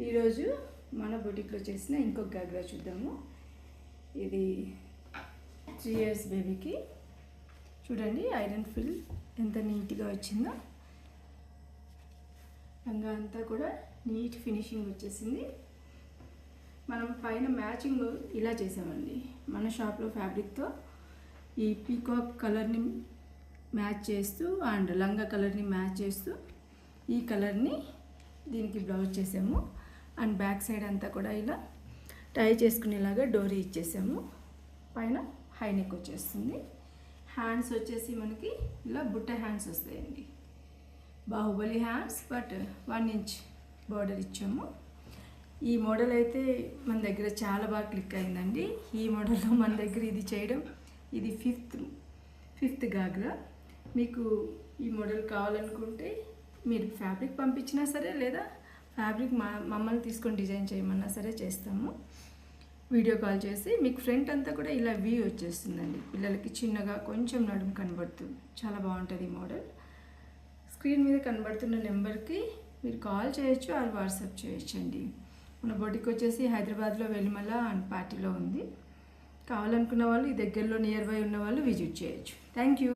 ఈరోజు మన బొటిక్లో చేసిన ఇంకొక గాగ్రా చూద్దాము. ఇది 3 years బేబీకి. చూడండి ఐరన్ ఫిల్ ఎంత నీట్గా వచ్చిందో. లంగా అంతా కూడా నీట్ ఫినిషింగ్ వచ్చేసింది. మనం పైన మ్యాచింగ్ ఇలా చేసామండి. మన షాప్లో ఫ్యాబ్రిక్తో ఈ పీకాక్ కలర్ని మ్యాచ్ చేస్తూ అండ్ లంగా కలర్ని మ్యాచ్ చేస్తూ ఈ కలర్ని దీనికి బ్లౌజ్ చేసాము. అండ్ బ్యాక్ సైడ్ అంతా కూడా ఇలా టై చేసుకునేలాగా డోరీ ఇచ్చేసాము. పైన హై నెక్ వచ్చేస్తుంది. హ్యాండ్స్ వచ్చేసి మనకి ఇలా బుట్ట హ్యాండ్స్ వస్తాయండి. Baahubali hands, but 1 inch border ఇచ్చాము. ఈ మోడల్ అయితే మన దగ్గర చాలా బాగా క్లిక్ అయిందండి. ఈ మోడల్లో మన దగ్గర ఇది చేయడం ఇది ఫిఫ్త్ గాగ్రా. మీకు ఈ మోడల్ కావాలనుకుంటే మీరు ఫ్యాబ్రిక్ పంపించినా సరే, లేదా ఫ్యాబ్రిక్ మమ్మల్ని తీసుకొని డిజైన్ చేయమన్నా సరే చేస్తాము. వీడియో కాల్ చేసి మీకు ఫ్రంట్ అంతా కూడా ఇలా వీ వచ్చేస్తుందండి. పిల్లలకి చిన్నగా కొంచెం నడుము కనబడుతుంది. చాలా బాగుంటుంది ఈ మోడల్. స్క్రీన్ మీద కనబడుతున్న నెంబర్కి మీరు కాల్ చేయొచ్చు ఆర్ వాట్సాప్ చేయొచ్చండి. మన బొటిక్ వచ్చేసి హైదరాబాద్లో వెలిమల అండ్ పార్టీలో ఉంది. కావాలనుకున్న వాళ్ళు ఈ దగ్గరలో నియర్ బై ఉన్న వాళ్ళు విజిట్ చేయొచ్చు. Thank you.